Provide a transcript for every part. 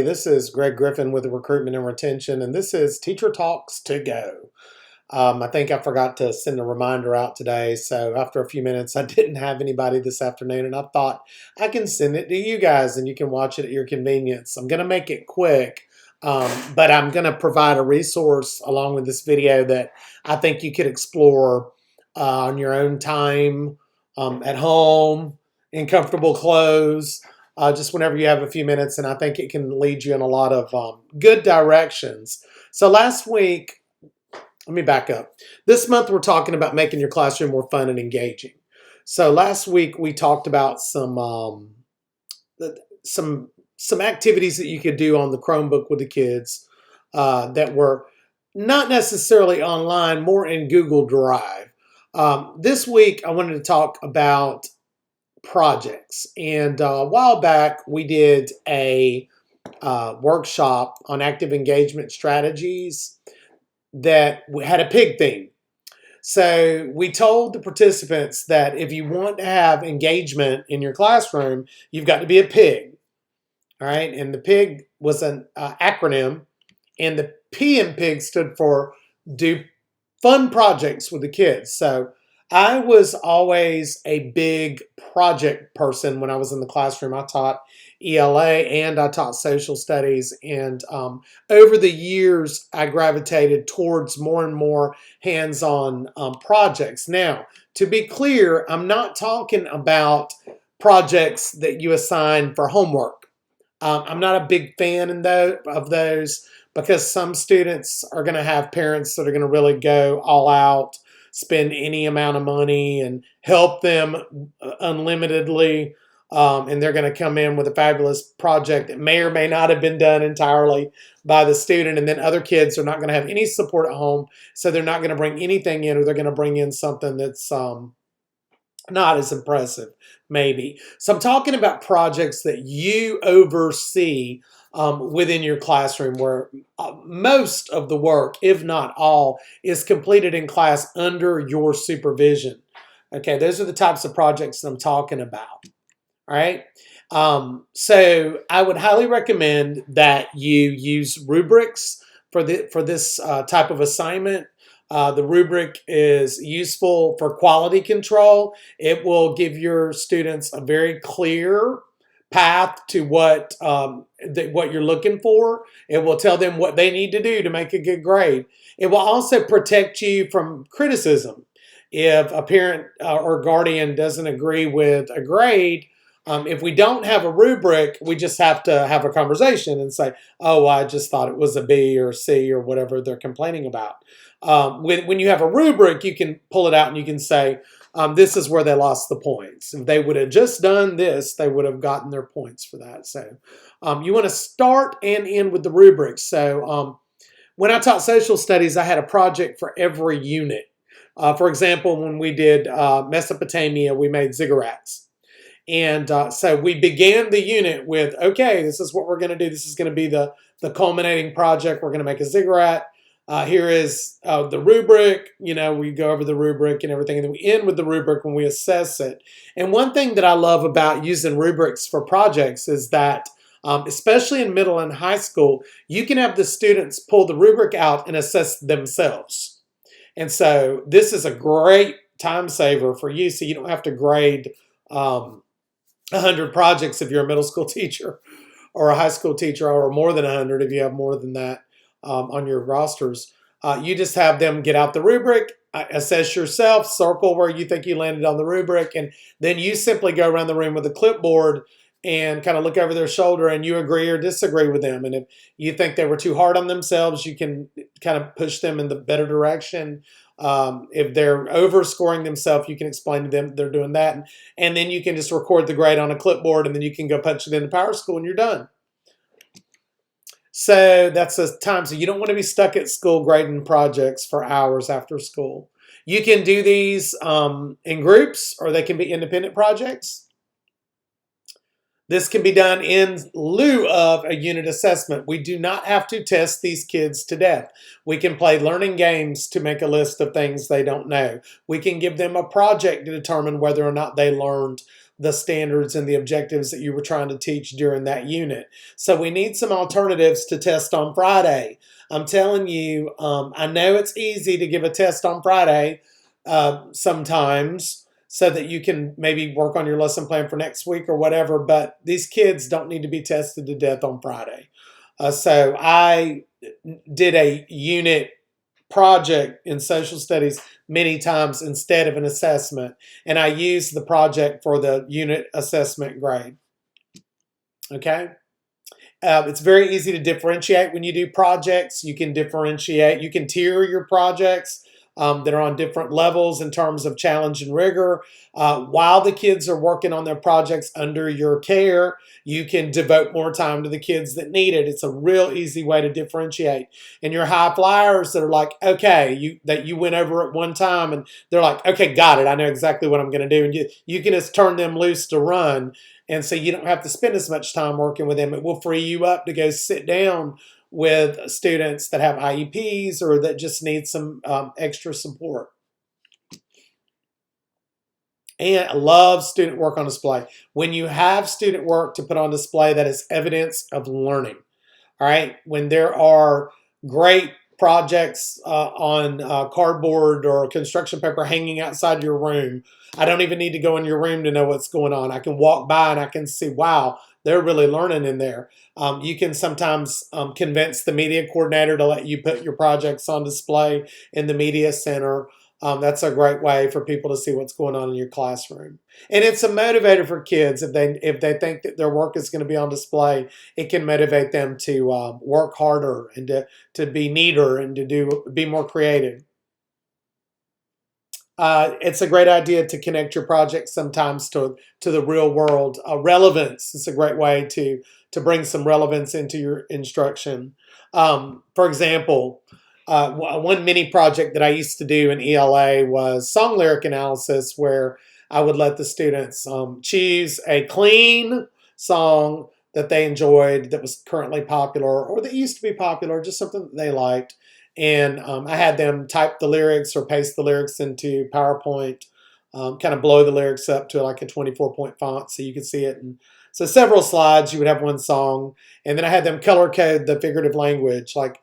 This is Greg Griffin with Recruitment and Retention, and this is Teacher Talks to Go. I think I forgot to send a reminder out today, so after a few minutes, I didn't have anybody this afternoon, and I thought I can send it to you guys, and you can watch it at your convenience. I'm going to make it quick, but I'm going to provide a resource along with this video that I think you could explore on your own time, at home, in comfortable clothes. Just whenever you have a few minutes, and I think it can lead you in a lot of good directions. So last week, let me back up. This month, we're talking about making your classroom more fun and engaging. So last week, we talked about some activities that you could do on the Chromebook with the kids that were not necessarily online, more in Google Drive. This week, I wanted to talk about projects. And a while back, we did a workshop on active engagement strategies that had a pig theme. So we told the participants that if you want to have engagement in your classroom, you've got to be a pig. All right. And the pig was an acronym, and the P in pig stood for do fun projects with the kids. So I was always a big project person when I was in the classroom. I taught ELA and I taught social studies. And over the years, I gravitated towards more and more hands-on projects. Now, to be clear, I'm not talking about projects that you assign for homework. I'm not a big fan of those because some students are going to have parents that are going to really go all out, spend any amount of money and help them unlimitedly. And they're going to come in with a fabulous project that may or may not have been done entirely by the student. And then other kids are not going to have any support at home. So they're not going to bring anything in, or they're going to bring in something that's not as impressive, maybe. So I'm talking about projects that you oversee within your classroom, where most of the work, if not all, is completed in class under your supervision. Okay, those are the types of projects that I'm talking about. All right. So I would highly recommend that you use rubrics for this type of assignment. The rubric is useful for quality control. It will give your students a very clear path to what you're looking for. It will tell them what they need to do to make a good grade. It will also protect you from criticism. If a parent or guardian doesn't agree with a grade, if we don't have a rubric, we just have to have a conversation and say, oh, I just thought it was a B or C or whatever they're complaining about. When you have a rubric, you can pull it out and you can say, this is where they lost the points. If they would have just done this, they would have gotten their points for that. So you want to start and end with the rubrics. So when I taught social studies, I had a project for every unit. For example, when we did Mesopotamia, we made ziggurats. And so we began the unit with, okay, this is what we're going to do. This is going to be the culminating project. We're going to make a ziggurat. Here is the rubric. You know, we go over the rubric and everything. And then we end with the rubric when we assess it. And one thing that I love about using rubrics for projects is that, especially in middle and high school, you can have the students pull the rubric out and assess themselves. And so this is a great time saver for you, so you don't have to grade 100 projects if you're a middle school teacher or a high school teacher, or more than 100 if you have more than that on your rosters. You just have them get out the rubric, assess yourself, circle where you think you landed on the rubric, and then you simply go around the room with a clipboard and kind of look over their shoulder, and you agree or disagree with them. And if you think they were too hard on themselves, you can kind of push them in the better direction. If they're overscoring themselves, you can explain to them they're doing that. And then you can just record the grade on a clipboard, and then you can go punch it into Power School and you're done. So that's a time. So you don't want to be stuck at school grading projects for hours after school. You can do these in groups, or they can be independent projects. This can be done in lieu of a unit assessment. We do not have to test these kids to death. We can play learning games to make a list of things they don't know. We can give them a project to determine whether or not they learned the standards and the objectives that you were trying to teach during that unit. So we need some alternatives to test on Friday. I'm telling you, I know it's easy to give a test on Friday sometimes so that you can maybe work on your lesson plan for next week or whatever, but these kids don't need to be tested to death on Friday. So I did a unit project in social studies many times instead of an assessment, and I used the project for the unit assessment grade. Okay. It's very easy to differentiate when you do projects. You can differentiate, you can tier your projects that are on different levels in terms of challenge and rigor. While the kids are working on their projects under your care, you can devote more time to the kids that need it. It's a real easy way to differentiate. And your high flyers that are like, okay, that you went over at one time and they're like, okay, got it. I know exactly what I'm going to do. And you can just turn them loose to run. And so you don't have to spend as much time working with them. It will free you up to go sit down with students that have IEPs or that just need some extra support. And I love student work on display. When you have student work to put on display, that is evidence of learning. All right. When there are great projects on cardboard or construction paper hanging outside your room, I don't even need to go in your room to know what's going on. I can walk by and I can see, wow, they're really learning in there. You can sometimes convince the media coordinator to let you put your projects on display in the media center. That's a great way for people to see what's going on in your classroom. And it's a motivator for kids. If they think that their work is going to be on display, it can motivate them to work harder and to be neater and to be more creative. It's a great idea to connect your projects sometimes to the real world. Relevance is a great way to bring some relevance into your instruction. For example, one mini project that I used to do in ELA was song lyric analysis, where I would let the students choose a clean song that they enjoyed that was currently popular or that used to be popular, just something that they liked. And I had them type the lyrics or paste the lyrics into PowerPoint, kind of blow the lyrics up to like a 24-point font so you could see it. And so several slides, you would have one song. And then I had them color code the figurative language, like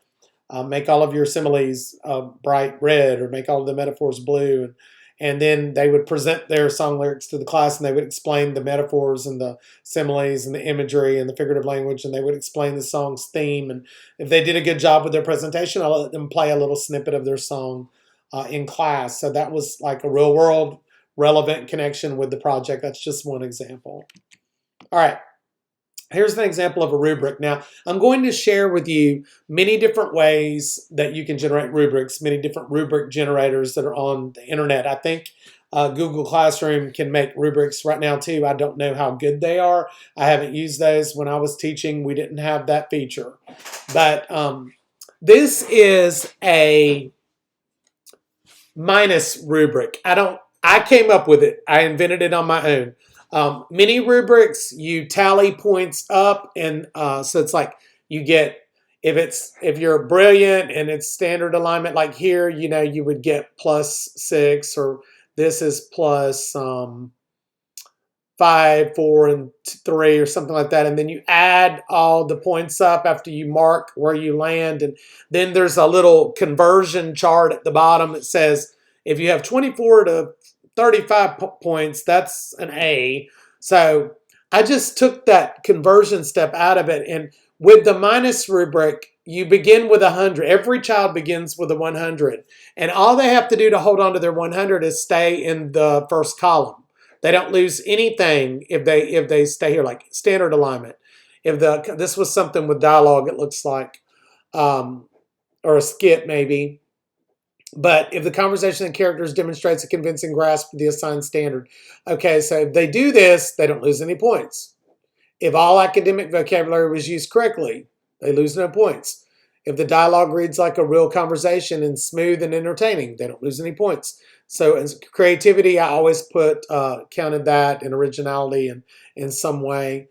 make all of your similes bright red or make all of the metaphors blue. And then they would present their song lyrics to the class and they would explain the metaphors and the similes and the imagery and the figurative language, and they would explain the song's theme. And if they did a good job with their presentation, I let them play a little snippet of their song in class. So that was like a real world relevant connection with the project. That's just one example. All right. Here's an example of a rubric. Now, I'm going to share with you many different ways that you can generate rubrics, many different rubric generators that are on the internet. I think Google Classroom can make rubrics right now too. I don't know how good they are. I haven't used those. When I was teaching, we didn't have that feature. But this is a minus rubric. I came up with it. I invented it on my own. Mini rubrics, you tally points up, and so it's like you get, if you're brilliant and it's standard alignment, like here, you would get +6, or this is plus 5, 4, and 3, or something like that. And then you add all the points up after you mark where you land. And then there's a little conversion chart at the bottom that says if you have 24 to 35 points, that's an A. So I just took that conversion step out of it. And with the minus rubric, you begin with 100. Every child begins with a 100. And all they have to do to hold on to their 100 is stay in the first column. They don't lose anything if they stay here, like standard alignment. If this was something with dialogue, it looks like, or a skit maybe. But if the conversation and characters demonstrates a convincing grasp of the assigned standard. Okay, so if they do this, they don't lose any points. If all academic vocabulary was used correctly, they lose no points. If the dialogue reads like a real conversation and smooth and entertaining, they don't lose any points. So in creativity, I always counted that, in originality in some way.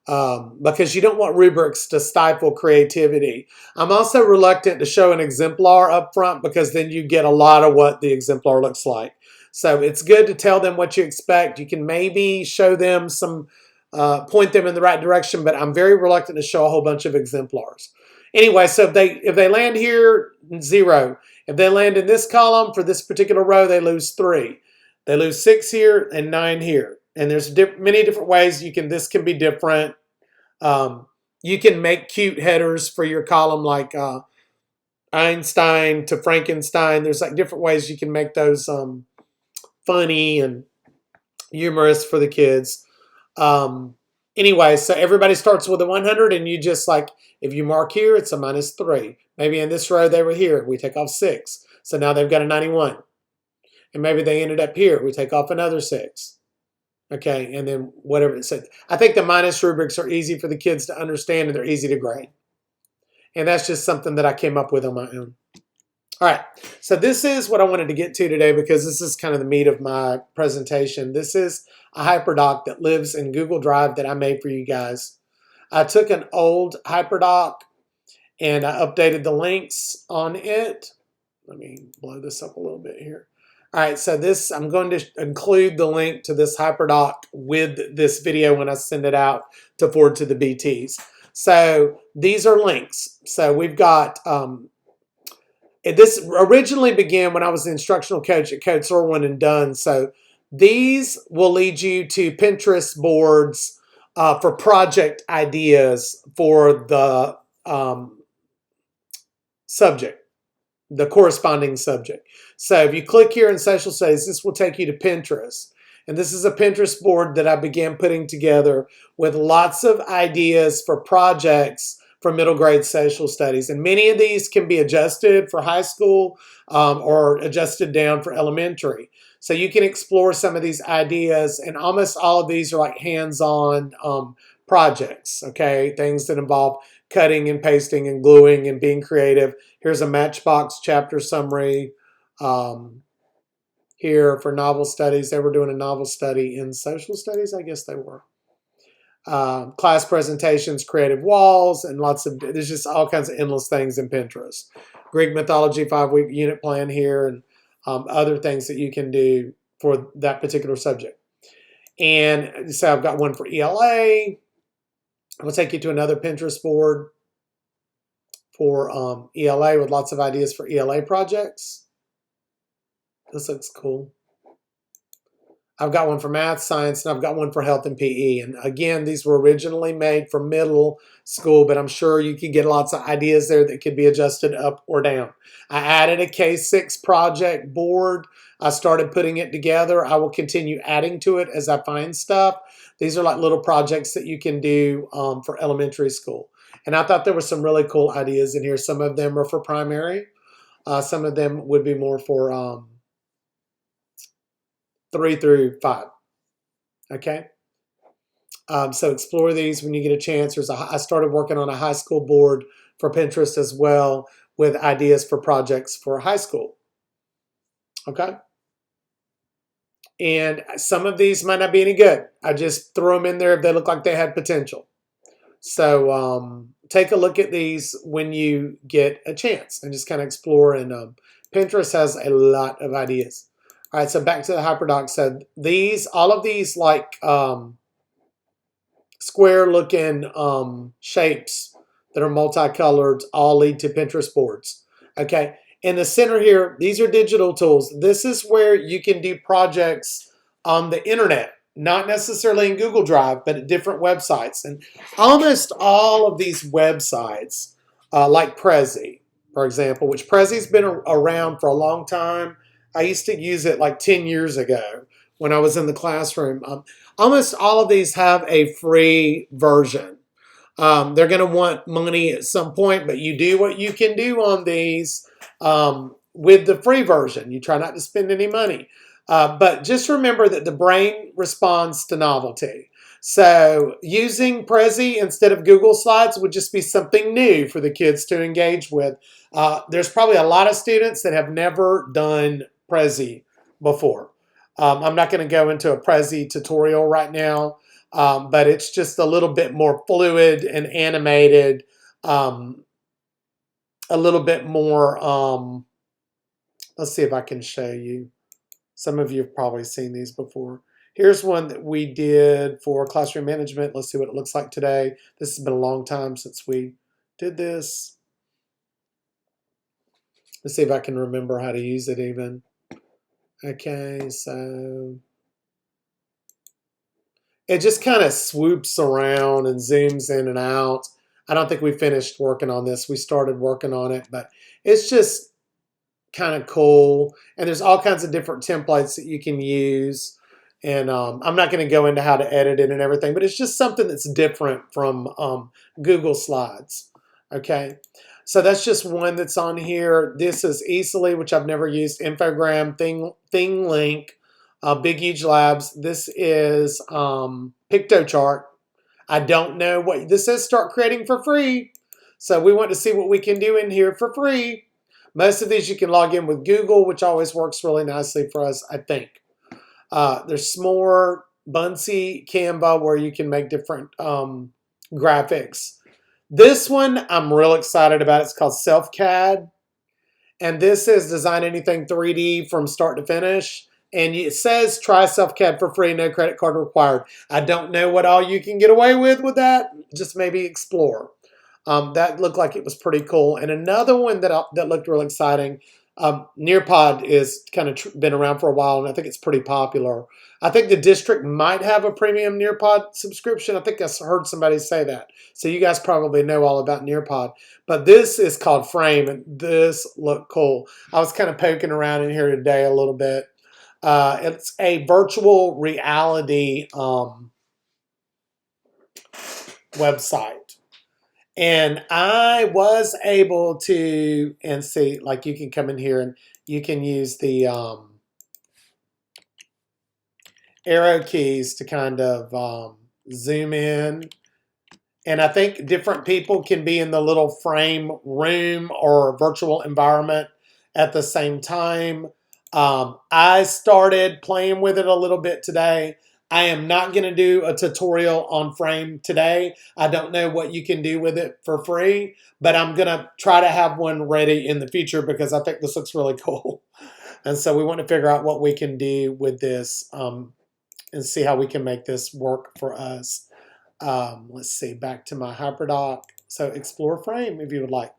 Because you don't want rubrics to stifle creativity. I'm also reluctant to show an exemplar up front because then you get a lot of what the exemplar looks like. So it's good to tell them what you expect. You can maybe show them some, point them in the right direction, but I'm very reluctant to show a whole bunch of exemplars. Anyway, so if they land here, 0. If they land in this column for this particular row, they lose 3. They lose 6 here and 9 here. And there's many different ways this can be different. You can make cute headers for your column, like Einstein to Frankenstein. There's like different ways you can make those funny and humorous for the kids. Anyway, so everybody starts with a 100, and you just like, if you mark here, it's a -3. Maybe in this row they were here, we take off 6. So now they've got a 91. And maybe they ended up here, we take off another 6. Okay, and then whatever it said. I think the minus rubrics are easy for the kids to understand, and they're easy to grade. And that's just something that I came up with on my own. All right, so this is what I wanted to get to today, because this is kind of the meat of my presentation. This is a hyperdoc that lives in Google Drive that I made for you guys. I took an old hyperdoc and I updated the links on it. Let me blow this up a little bit here. All right, so I'm going to include the link to this hyperdoc with this video when I send it out to forward to the BTs. So these are links. So we've got, this originally began when I was the instructional coach at Coates Irwin and Dunn. So these will lead you to Pinterest boards for project ideas for the subject, the corresponding subject. So if you click here in social studies, this will take you to Pinterest. And this is a Pinterest board that I began putting together with lots of ideas for projects for middle grade social studies. And many of these can be adjusted for high school or adjusted down for elementary. So you can explore some of these ideas, and almost all of these are like hands-on projects, okay? Things that involve cutting and pasting and gluing and being creative. Here's a Matchbox chapter summary. Here for novel studies, they were doing a novel study in social studies, I guess they were. Class presentations, creative walls, and there's just all kinds of endless things in Pinterest. Greek mythology 5-week unit plan here, and other things that you can do for that particular subject. And so I've got one for ELA. I'll take you to another Pinterest board for ELA with lots of ideas for ELA projects. This looks cool. I've got one for math, science, and I've got one for health and PE. And again, these were originally made for middle school, but I'm sure you could get lots of ideas there that could be adjusted up or down. I added a K6 project board. I started putting it together. I will continue adding to it as I find stuff. These are like little projects that you can do for elementary school. And I thought there were some really cool ideas in here. Some of them are for primary. Some of them would be more for 3 through 5. Okay. So explore these when you get a chance. I started working on a high school board for Pinterest as well, with ideas for projects for high school. Okay. And some of these might not be any good. I just throw them in there if they look like they had potential. So take a look at these when you get a chance and just kind of explore. And Pinterest has a lot of ideas. All right, so back to the hyperdoc. So all of these like square-looking shapes that are multicolored all lead to Pinterest boards. Okay, in the center here, these are digital tools. This is where you can do projects on the internet, not necessarily in Google Drive, but at different websites. And almost all of these websites, like Prezi, for example, which Prezi's been around for a long time. I used to use it like 10 years ago when I was in the classroom. Almost all of these have a free version. They're going to want money at some point, but you do what you can do on these with the free version. You try not to spend any money. But just remember that the brain responds to novelty. So using Prezi instead of Google Slides would just be something new for the kids to engage with. There's probably a lot of students that have never done Prezi before. I'm not going to go into a Prezi tutorial right now, but it's just a little bit more fluid and animated, a little bit more, let's see if I can show you. Some of you have probably seen these before. Here's one that we did for classroom management. Let's see what it looks like today. This has been a long time since we did this. Let's see if I can remember how to use it even. Okay, so it just kind of swoops around and zooms in and out. I don't think we finished working on this. We started working on it, but it's just kind of cool. And there's all kinds of different templates that you can use. And I'm not going to go into how to edit it and everything, but it's just something that's different from Google Slides. Okay, so that's just one that's on here. This is Easily, which I've never used. Infogram, ThingLink, Big Huge Labs. This is PictoChart. I don't know what this says. Start creating for free. So we want to see what we can do in here for free. Most of these you can log in with Google, which always works really nicely for us, I think. There's S'more, Bunsy, Canva, where you can make different graphics. This one I'm real excited about. It's called SelfCAD. And this is Design Anything 3D from start to finish. And it says try SelfCAD for free, no credit card required. I don't know what all you can get away with that. Just maybe explore. That looked like it was pretty cool. And another one that looked real exciting, Nearpod is kind of been around for a while, and I think it's pretty popular. I think the district might have a premium Nearpod subscription. I think I heard somebody say that. So you guys probably know all about Nearpod. But this is called Frame, and this looked cool. I was kind of poking around in here today a little bit. It's a virtual reality website. And I was able to, and see, like you can come in here and you can use the arrow keys to kind of zoom in. And I think different people can be in the little frame room or virtual environment at the same time. I started playing with it a little bit today. I am not going to do a tutorial on Frame today. I don't know what you can do with it for free, but I'm going to try to have one ready in the future because I think this looks really cool. And so we want to figure out what we can do with this and see how we can make this work for us. Let's see, back to my HyperDoc. So explore Frame if you would like.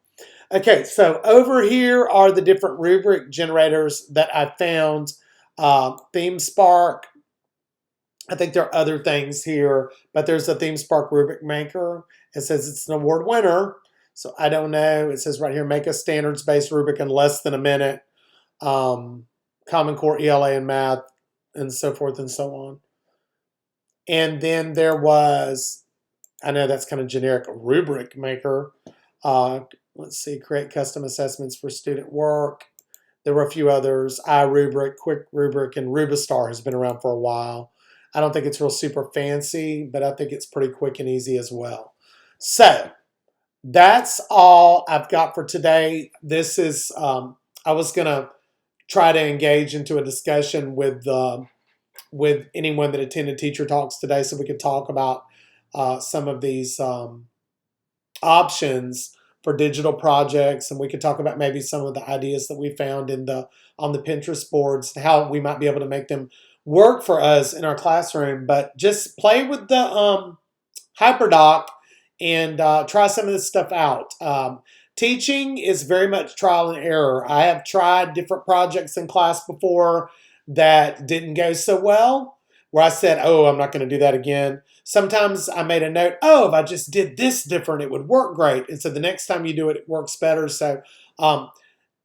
Okay, so over here are the different rubric generators that I found. ThemeSpark. I think there are other things here, but there's a ThemeSpark rubric maker. It says it's an award winner. So I don't know. It says right here, make a standards-based rubric in less than a minute. Common Core, ELA, and math, and so forth and so on. And then there was, I know that's kind of generic, a rubric maker. Let's see, create custom assessments for student work. There were a few others, iRubric, Quick Rubric, and Rubistar has been around for a while. I don't think it's real super fancy, but I think it's pretty quick and easy as well. So that's all I've got for today. This is, I was going to try to engage into a discussion with anyone that attended Teacher Talks today so we could talk about some of these options for digital projects, and we could talk about maybe some of the ideas that we found on the Pinterest boards, how we might be able to make them work for us in our classroom. But just play with the HyperDoc and try some of this stuff out. Teaching is very much trial and error. I have tried different projects in class before that didn't go so well, where I said, oh, I'm not going to do that again. Sometimes I made a note, oh, if I just did this different, it would work great. And so the next time you do it, it works better. So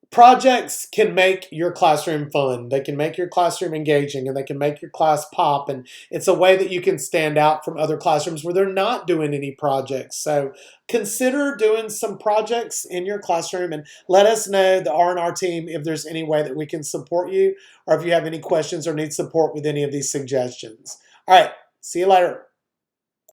projects can make your classroom fun. They can make your classroom engaging, and they can make your class pop. And it's a way that you can stand out from other classrooms where they're not doing any projects. So consider doing some projects in your classroom and let us know, the R&R team, if there's any way that we can support you, or if you have any questions or need support with any of these suggestions. All right, see you later.